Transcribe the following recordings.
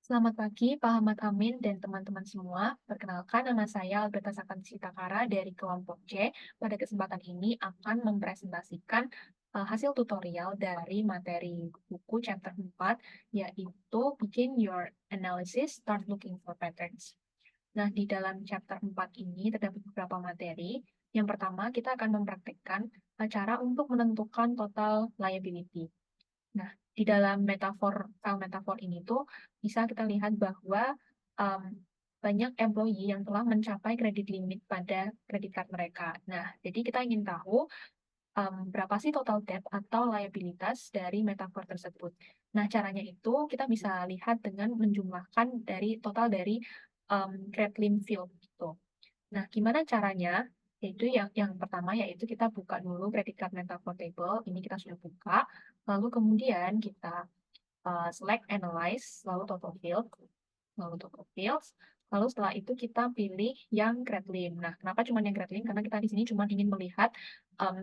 Selamat pagi, Pak Ahmad Amin dan teman-teman semua. Perkenalkan, nama saya Alberta Sakansitakara dari kelompok C. Pada kesempatan ini akan mempresentasikan hasil tutorial dari materi buku chapter 4, yaitu Begin Your Analysis, Start Looking for Patterns. Nah, di dalam chapter 4 ini terdapat beberapa materi. Yang pertama, kita akan mempraktikkan cara untuk menentukan total liability. Nah, di dalam file metafor ini tuh bisa kita lihat bahwa um, banyak employee yang telah mencapai kredit limit pada kredit card mereka. Nah, jadi kita ingin tahu berapa sih total debt atau liabilitas dari metafor tersebut. Nah, caranya itu kita bisa lihat dengan menjumlahkan dari total dari credit limit field gitu. Nah, gimana caranya? Yaitu yang pertama yaitu kita buka dulu credit card metafor table. Ini kita sudah buka. Lalu kemudian kita select analyze, lalu total field, lalu total fields. Lalu setelah itu kita pilih yang Kretlim. Nah, kenapa cuma yang Kretlim? Karena kita di sini cuma ingin melihat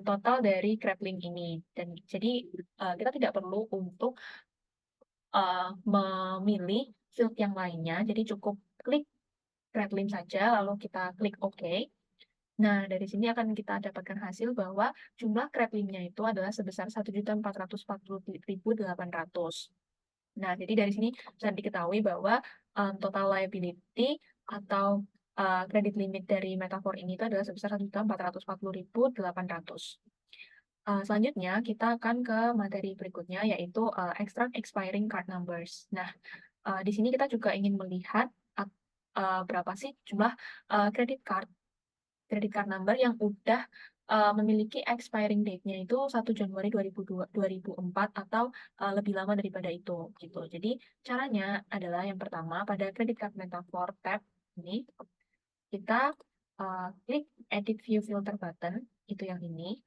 total dari Kretlim ini. Dan jadi kita tidak perlu untuk memilih field yang lainnya. Jadi cukup klik Kretlim saja, lalu kita klik OK. Nah, dari sini akan kita dapatkan hasil bahwa jumlah Kretlimnya itu adalah sebesar 1.440.800. Nah, jadi dari sini bisa diketahui bahwa total liability atau kredit limit dari metafor ini itu adalah sebesar 1.440.800. Selanjutnya, kita akan ke materi berikutnya, yaitu extract expiring card numbers. Nah, di sini kita juga ingin melihat berapa sih jumlah credit card number yang udah memiliki expiring date-nya itu 1 Januari 2004 atau lebih lama daripada itu gitu. Jadi caranya adalah yang pertama pada credit card metafor tab ini kita klik edit view filter button itu yang ini.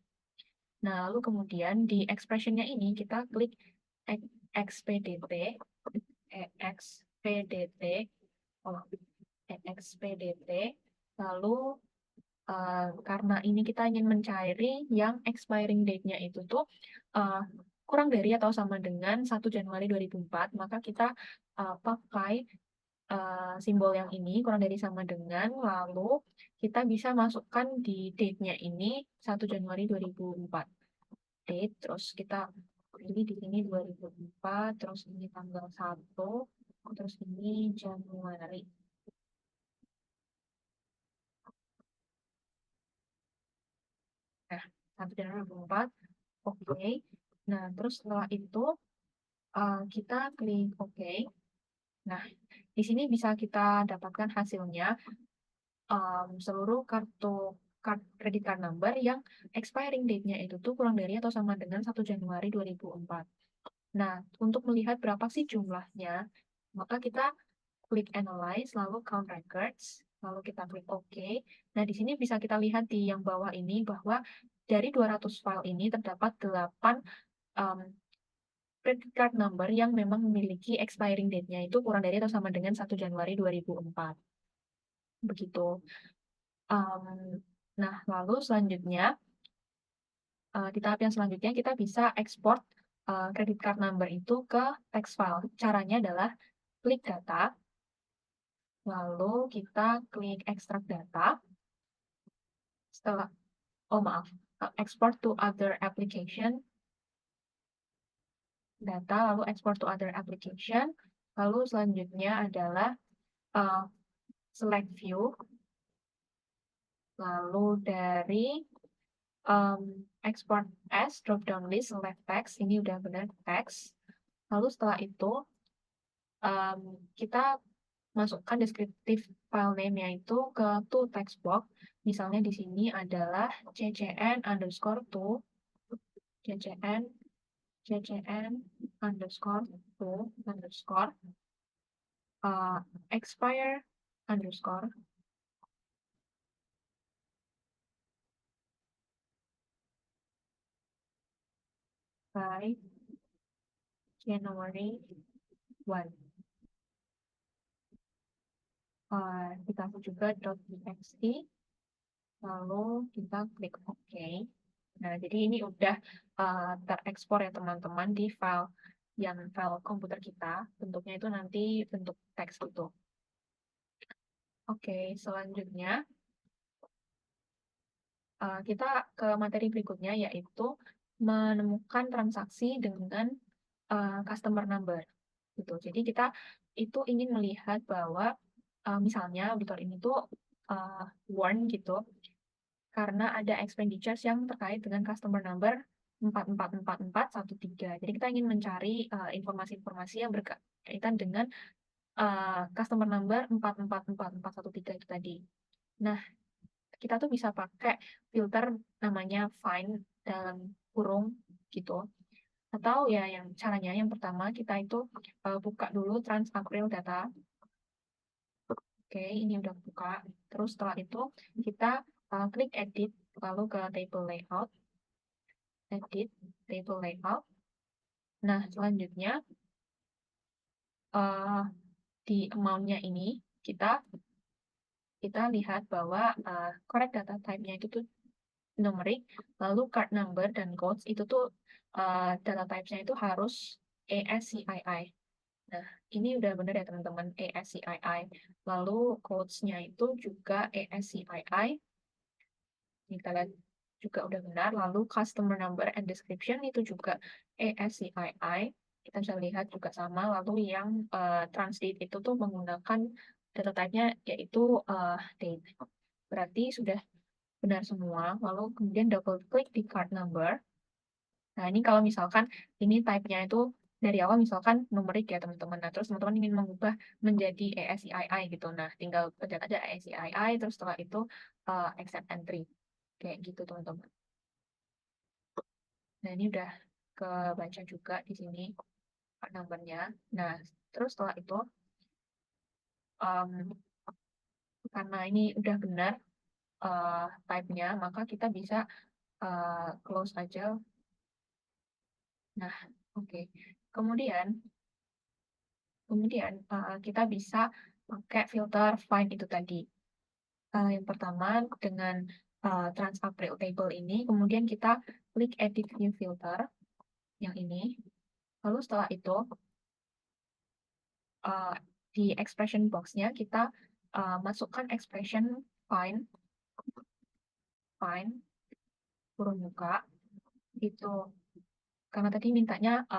Nah, lalu kemudian di expression-nya ini kita klik XPDT, EXPDT, oh, EXPDT, lalu karena ini kita ingin mencari yang expiring date-nya itu tuh uh, kurang dari atau sama dengan 1 Januari 2004, maka kita pakai simbol yang ini kurang dari sama dengan, lalu kita bisa masukkan di date-nya ini 1 Januari 2004. Date, terus kita pilih di sini 2004, terus ini tanggal 1, terus ini Januari. Nah, 1 Januari 2004. Oke. Nah, terus setelah itu kita klik OK. Nah, di sini bisa kita dapatkan hasilnya seluruh kredit card number yang expiring date-nya itu tuh kurang dari atau sama dengan 1 Januari 2004. Nah, untuk melihat berapa sih jumlahnya, maka kita klik Analyze, lalu Count Records, lalu kita klik OK. Nah, di sini bisa kita lihat di yang bawah ini bahwa dari 200 file ini terdapat 8 um, credit card number yang memang memiliki expiring date-nya itu kurang dari atau sama dengan 1 Januari 2004. Begitu. Um, nah, lalu selanjutnya, di tahap yang selanjutnya kita bisa ekspor credit card number itu ke text file. Caranya adalah klik data, lalu kita klik extract data. Setelah, oh maaf, export to other application, data, lalu export to other application. Lalu selanjutnya adalah uh, select view, lalu dari export as drop down list select text, ini udah benar text. Lalu setelah itu kita masukkan deskriptif file name-nya itu ke to text box. Misalnya di sini adalah ccn underscore to, ccn underscore to underscore expire underscore by January 1. Dikasih juga .txt, lalu kita klik OK. Nah, jadi ini udah terekspor ya teman-teman di file yang file komputer kita, bentuknya itu nanti bentuk teks gitu. Oke, selanjutnya kita ke materi berikutnya, yaitu menemukan transaksi dengan customer number gitu. Jadi kita itu ingin melihat bahwa misalnya auditor ini tuh warn gitu karena ada expenditures yang terkait dengan customer number 444413. Jadi kita ingin mencari informasi-informasi yang berkaitan dengan customer number 444413 itu tadi. Nah, kita tuh bisa pakai filter namanya find dalam kurung gitu. Atau ya yang caranya yang pertama kita itu buka dulu Trans-April data. Oke, ini udah buka. Terus setelah itu kita klik edit lalu ke table layout, edit table layout. Nah, selanjutnya di amount-nya ini kita kita lihat bahwa correct data type-nya itu tuh numerik, lalu card number dan codes itu tuh data type-nya itu harus ASCII. Nah, ini udah benar ya teman-teman, ASCII. Lalu codes-nya itu juga ASCII. Ini kita lihat juga udah benar. Lalu customer number and description itu juga ASCII. Kita bisa lihat juga sama. Lalu yang transdate itu tuh menggunakan data type-nya yaitu date. Berarti sudah benar semua. Lalu kemudian double klik di card number. Nah, ini kalau misalkan ini type-nya itu dari awal misalkan numerik ya teman-teman. Nah, terus teman-teman ingin mengubah menjadi ASCII gitu. Nah, tinggal pencet aja ASCII, terus setelah itu accept entry. Kayak gitu teman-teman. Nah, ini udah kebaca juga di sini part number-nya. Nah, terus setelah itu, um, karena ini udah benar type-nya, maka kita bisa close aja. Nah, oke. Kemudian, kita bisa pakai filter find itu tadi. Yang pertama dengan Trans-April table ini, kemudian kita klik edit view filter yang ini. Lalu setelah itu uh, di expression box-nya kita masukkan expression find find kurung muka gitu. Karena tadi mintanya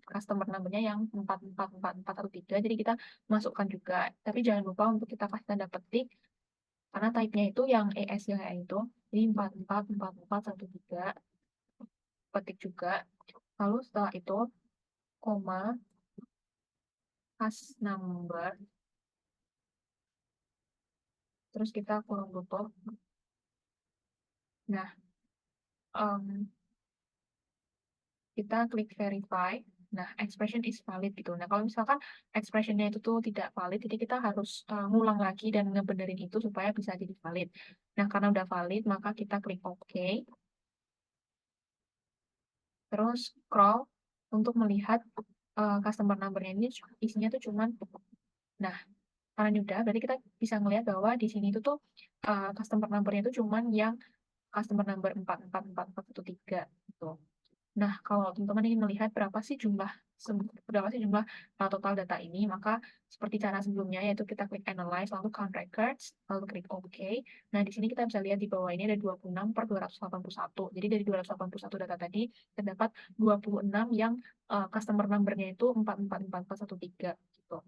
customer number-nya yang 444413, jadi kita masukkan juga. Tapi jangan lupa untuk kita kasih tanda petik karena type-nya itu yang ESYI itu. Jadi 444413 petik juga. Lalu setelah itu koma has number, terus kita kurung tutup. Nah, kita klik verify. Nah, expression is valid gitu. Nah, kalau misalkan expressionnya itu tuh tidak valid, jadi kita harus ngulang lagi dan ngebenerin itu supaya bisa jadi valid. Nah, karena udah valid, maka kita klik OK. Terus scroll untuk melihat customer number-nya ini isinya tuh cuman. Nah, karena ini udah, berarti kita bisa ngelihat bahwa di sini itu tuh customer number-nya itu cuman yang customer number 444413 gitu. Nah, kalau teman-teman ingin melihat berapa sih jumlah total data ini, maka seperti cara sebelumnya yaitu kita klik analyze lalu count records, lalu klik OK. Nah, di sini kita bisa lihat di bawah ini ada 26 per 281. Jadi dari 281 data tadi terdapat 26 yang customer number-nya itu 444413 gitu.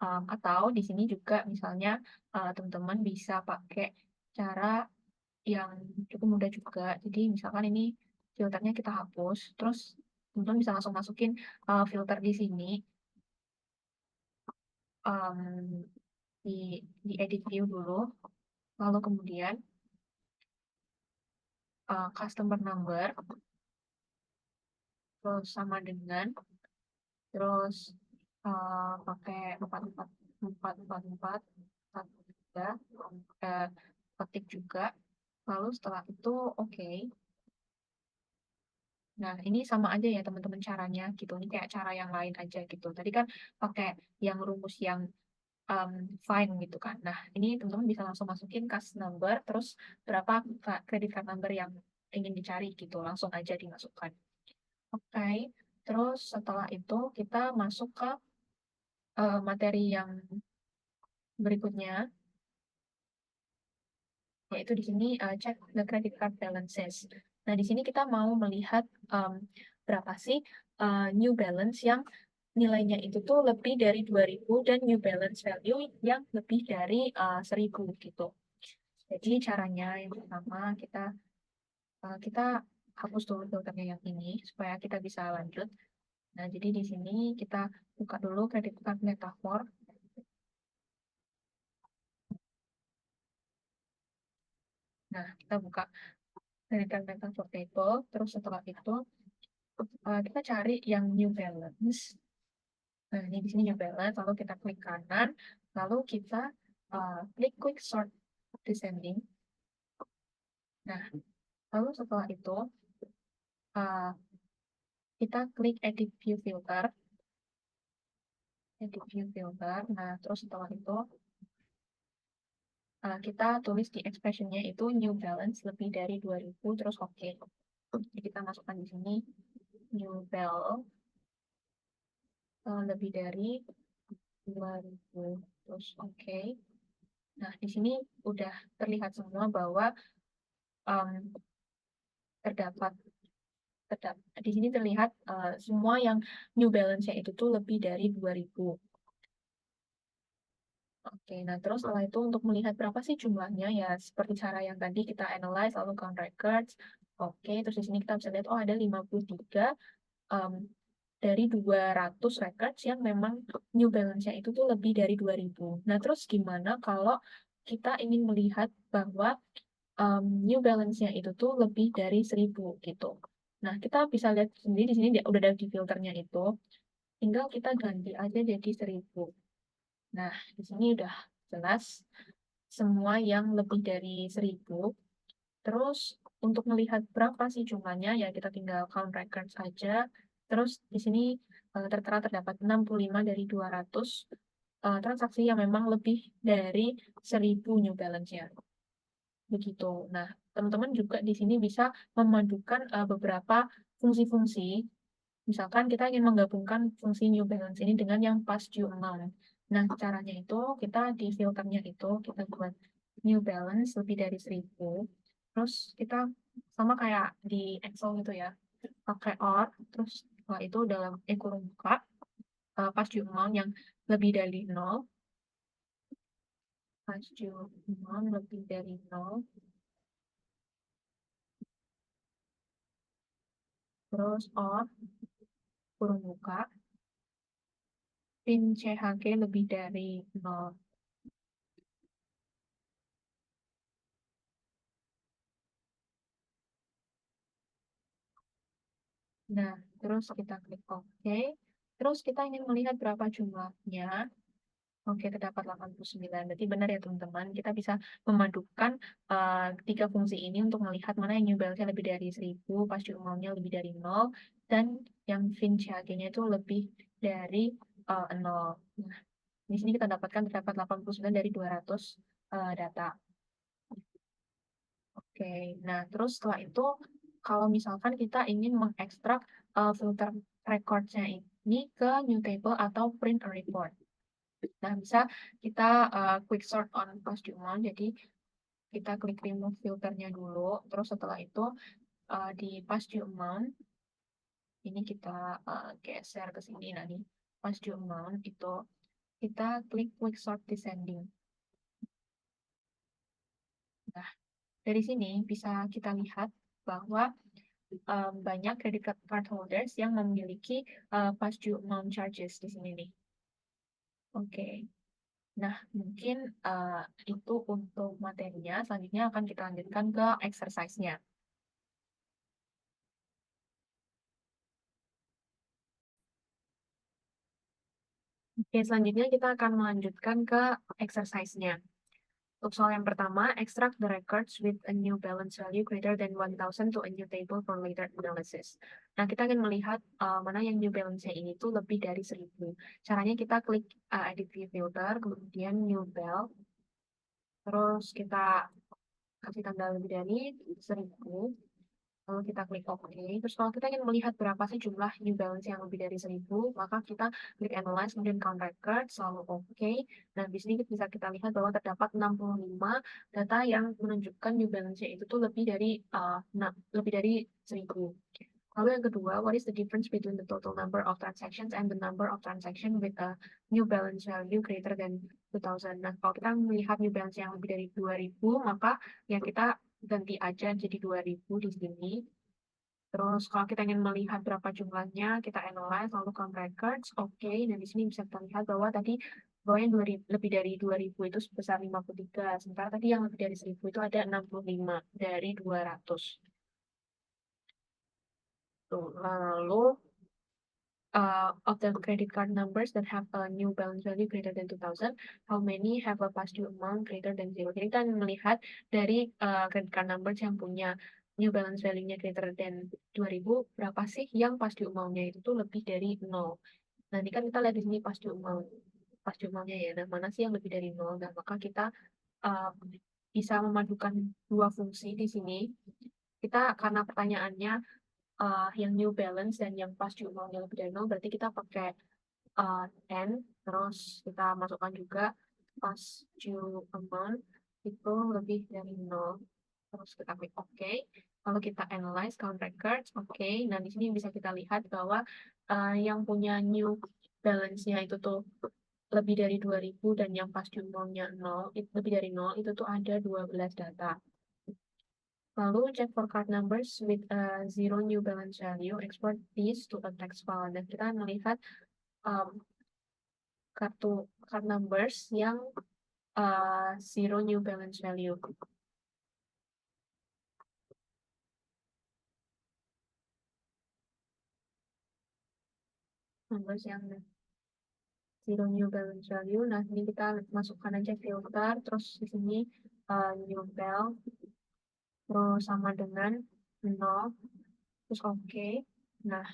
Atau di sini juga misalnya teman-teman bisa pakai cara yang cukup mudah juga. Jadi misalkan ini filternya kita hapus, terus teman-teman bisa langsung masukin filter di sini um, di edit view dulu, lalu kemudian customer number, terus sama dengan, terus pakai 4444 satu tiga, ketik juga, lalu setelah itu oke. Nah, ini sama aja ya teman-teman caranya gitu. Ini kayak cara yang lain aja gitu. Tadi kan pakai yang rumus yang um, fine gitu kan. Nah, ini teman-teman bisa langsung masukin cash number, terus berapa credit card number yang ingin dicari gitu. Langsung aja dimasukkan. Oke. Terus setelah itu kita masuk ke materi yang berikutnya, yaitu di sini check the credit card balances. Nah, di sini kita mau melihat berapa sih new balance yang nilainya itu tuh lebih dari 2.000 dan new balance value yang lebih dari 1.000 gitu. Jadi caranya yang pertama kita hapus dulu filternya yang ini supaya kita bisa lanjut. Nah, jadi di sini kita buka dulu credit card metaphor. Nah, kita buka credit card metaphor table, terus setelah itu kita cari yang new balance. Nah, ini di sini new balance, lalu kita klik kanan, lalu kita klik quick sort descending. Nah, lalu setelah itu uh, kita klik edit view filter, edit view filter. Nah, terus setelah itu kita tulis di expressionnya itu new balance lebih dari 2.000, terus oke. Okay. Jadi kita masukkan di sini new balance lebih dari 2.000, terus oke. Okay. Nah, di sini udah terlihat semua bahwa um, terdapat di sini terlihat semua yang New Balance-nya itu tuh lebih dari 2.000. Oke, nah terus setelah itu untuk melihat berapa sih jumlahnya ya seperti cara yang tadi kita analyze lalu count records. Oke, terus di sini kita bisa lihat oh ada 53 um, dari 200 records yang memang New Balance-nya itu tuh lebih dari 2.000. Nah, terus gimana kalau kita ingin melihat bahwa New Balance-nya itu tuh lebih dari 1.000 gitu. Nah, kita bisa lihat sendiri di sini dia udah ada di filternya itu. Tinggal kita ganti aja jadi 1.000. Nah, di sini udah jelas semua yang lebih dari 1.000. Terus untuk melihat berapa sih jumlahnya ya kita tinggal count records aja. Terus di sini tertera terdapat 65 dari 200 transaksi yang memang lebih dari 1.000 New Balance-nya. Begitu. Nah, teman-teman juga di sini bisa memadukan beberapa fungsi-fungsi. Misalkan kita ingin menggabungkan fungsi New Balance ini dengan yang past due amount. Nah, caranya itu kita di filternya itu kita buat New Balance lebih dari 1.000. Terus kita sama kayak di Excel gitu ya, pakai OR, terus setelah itu dalam kurung buka past due amount yang lebih dari 0, past due amount lebih dari 0, terus OR kurung buka pin CHG lebih dari 0. Nah, terus kita klik OK. Terus kita ingin melihat berapa jumlahnya. Oke, terdapat 89. Berarti benar ya teman-teman. Kita bisa memadukan tiga fungsi ini untuk melihat mana yang new balance-nya lebih dari 1.000, pas amount-nya lebih dari 0, dan yang fin CHG-nya itu lebih dari 0. Nah, di sini kita dapatkan terdapat 89 dari 200 data. Oke, nah terus setelah itu kalau misalkan kita ingin mengekstrak filter records-nya ini ke new table atau print a report. Nah, bisa kita quick sort on past due amount. Jadi kita klik remove filternya dulu. Terus setelah itu di past due amount ini kita geser ke sini. Nah, di past due amount itu kita klik quick sort descending. Nah, dari sini bisa kita lihat bahwa banyak credit card holders yang memiliki past due amount charges di sini nih. Oke. Nah, mungkin itu untuk materinya. Selanjutnya akan kita lanjutkan ke exercise-nya. Oke, selanjutnya kita akan melanjutkan ke exercise-nya. Untuk soal yang pertama, extract the records with a new balance value greater than 1.000 to a new table for later analysis. Nah, kita akan melihat mana yang new balance-nya ini tuh lebih dari 1.000. Caranya kita klik edit view filter, kemudian new bal, terus kita kasih tanggal lebih dari 1.000. Lalu kita klik OK. Terus kalau kita ingin melihat berapa sih jumlah New Balance yang lebih dari 1.000, maka kita klik Analyze, kemudian Count Records, lalu OK. Nah, di sini bisa kita lihat bahwa terdapat 65 data yang menunjukkan New Balance-nya itu tuh lebih dari 1.000. Lalu yang kedua, what is the difference between the total number of transactions and the number of transactions with a New Balance value greater than 2,000? Nah, kalau kita melihat New Balance yang lebih dari 2.000, maka ya kita ganti aja jadi 2.000 di sini. Terus kalau kita ingin melihat berapa jumlahnya, kita analyze lalu count records, oke. Dan di sini bisa kita lihat bahwa tadi yang lebih dari 2.000 itu sebesar 53. Sementara tadi yang lebih dari 1.000 itu ada 65 dari 200. Tuh, lalu of the credit card numbers that have a new balance value greater than 2,000, how many have a past due amount greater than 0? Jadi kita melihat dari credit card numbers yang punya new balance value-nya greater than 2.000, berapa sih yang past due amount-nya itu tuh lebih dari 0. Nah, ini kan kita lihat di sini past due amount. Past due amount-nya ya. Nah, mana sih yang lebih dari 0? Nah, maka kita uh, bisa memadukan dua fungsi di sini. Kita karena pertanyaannya yang New Balance dan yang past due amount-nya lebih dari 0, berarti kita pakai N, terus kita masukkan juga past due amount itu lebih dari 0. Terus kita klik OK. Lalu kita analyze count records, OK. Nah, di sini bisa kita lihat bahwa yang punya new balance-nya itu tuh lebih dari 2.000 dan yang past due amount-nya 0, lebih dari 0, itu tuh ada 12 data. Lalu check for card numbers with a zero new balance value, export this to a text file. Dan kita melihat um, card numbers yang zero new balance value. Numbers yang zero new balance value. Nah, ini kita masukkan aja filter, terus di sini new bal, terus sama dengan 0, terus OK. Nah,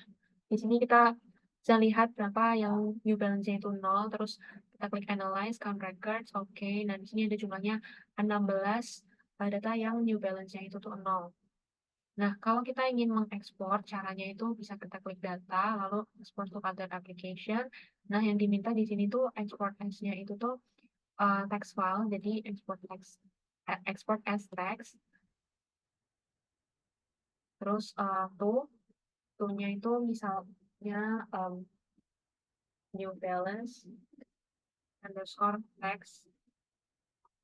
di sini kita bisa lihat berapa yang new balance-nya itu 0, terus kita klik analyze, count records, oke. Nah, di sini ada jumlahnya 16 data yang new balance-nya itu tuh 0. Nah, kalau kita ingin mengekspor, caranya itu bisa kita klik data, lalu export to other application. Nah, yang diminta di sini tuh export as-nya itu tuh text file, jadi export as text. Terus to-nya itu misalnya New Balance underscore text,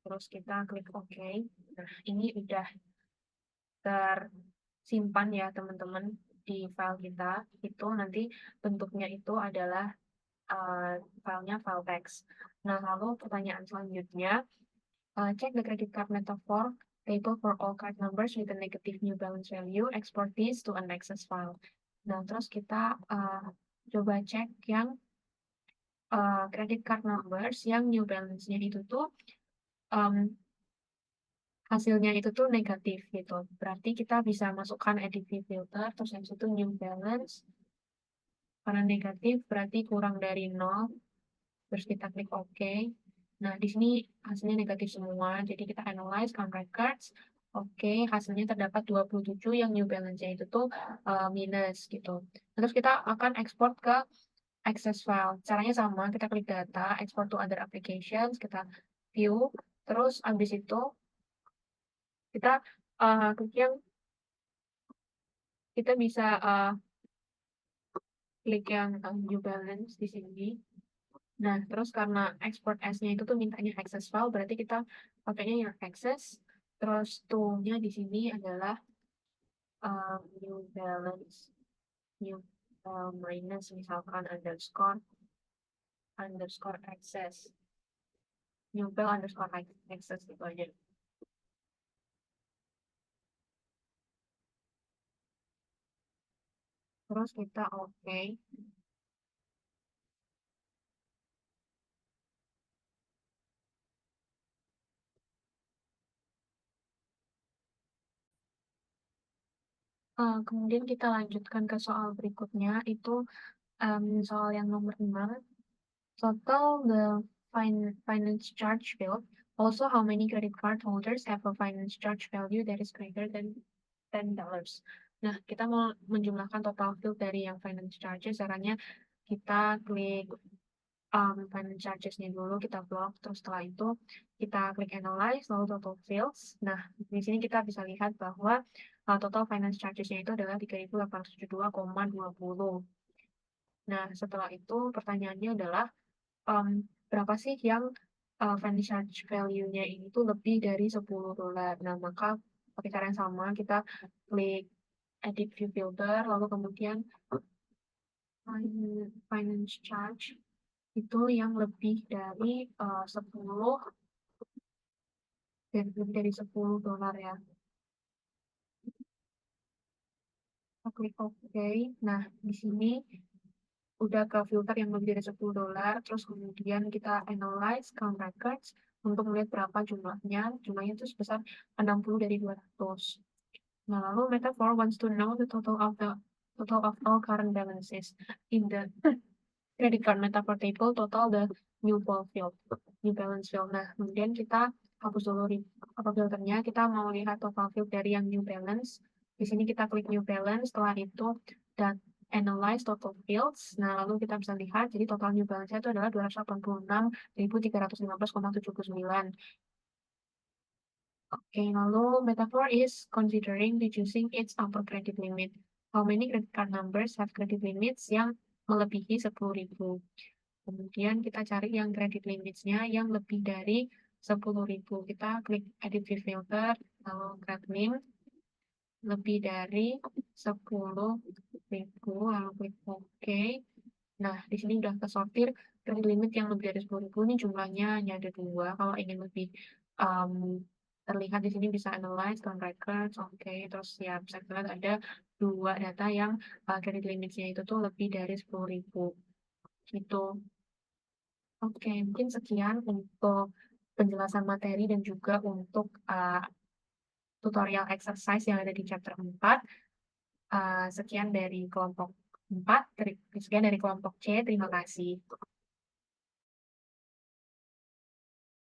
terus kita klik OK. Nah, ini udah tersimpan ya teman-teman di file kita. Itu nanti bentuknya itu adalah filenya file text. Nah, lalu pertanyaan selanjutnya, check the credit card metaphor table for all card numbers with a negative new balance value, export this to an Access file. Nah, terus kita coba cek yang credit card numbers yang new balance-nya itu tuh hasilnya itu tuh negatif gitu. Berarti kita bisa masukkan ADV filter, terus yang itu new balance. Karena negatif berarti kurang dari 0. Terus kita klik OK. Nah, di sini hasilnya negatif semua. Jadi kita analyze count records. Oke, hasilnya terdapat 27 yang new balance-nya itu tuh minus gitu. Terus kita akan ekspor ke Access file. Caranya sama, kita klik data, export to other applications, kita view, terus habis itu kita klik yang kita bisa klik yang new balance di sini. Nah, terus karena export as-nya itu tuh mintanya access file, berarti kita pakainya yang access. Terus tool-nya di sini adalah new balance, new minus misalkan underscore access, new bal underscore access gitu aja. Terus kita OK. Kemudian kita lanjutkan ke soal berikutnya, itu soal yang nomor 6. Total the finance charge bill. Also, how many credit card holders have a finance charge value that is greater than $10? Nah, kita mau menjumlahkan total field dari yang finance charges, caranya kita klik finance charges-nya dulu, kita blok, terus setelah itu kita klik analyze, lalu total fields. Nah, di sini kita bisa lihat bahwa total finance charges-nya itu adalah 3.872,20. Nah, setelah itu pertanyaannya adalah berapa sih yang finance charge value-nya ini tuh lebih dari $10. Nah, maka pakai cara yang sama, kita klik edit view filter, lalu kemudian finance charge itu yang lebih dari 10 dan lebih dari $10 ya. Kita klik OK. Nah, di sini udah ke filter yang lebih dari $10, terus kemudian kita analyze count records untuk melihat berapa jumlahnya. Jumlahnya itu sebesar 60 dari 200. Nah, lalu Metaphor wants to know the total of all current balances in the credit card Metaphor table, total the new balance field. Nah, kemudian kita hapus dulu apa filternya, kita mau lihat total field dari yang new balance. Di sini kita klik new balance, setelah itu dan analyze total fields. Nah, lalu kita bisa lihat, jadi total new balance itu adalah 286.315,79. Oke, lalu Metaphor is considering reducing its upper credit limit. How many credit card numbers have credit limits yang melebihi 10.000? Kemudian kita cari yang credit limits-nya yang lebih dari 10.000. Kita klik edit view filter, lalu credit limit lebih dari 10.000, lalu klik OK. Nah, di sini udah kesortir credit limit yang lebih dari 10.000 ini jumlahnya hanya ada dua. Kalau ingin lebih um, terlihat di sini bisa analyze, count records, oke. Terus ya bisa lihat ada dua data yang credit limit-nya itu tuh lebih dari 10.000 gitu. Oke, mungkin sekian untuk penjelasan materi dan juga untuk tutorial exercise yang ada di chapter 4. Sekian dari kelompok 4, sekian dari kelompok C, terima kasih.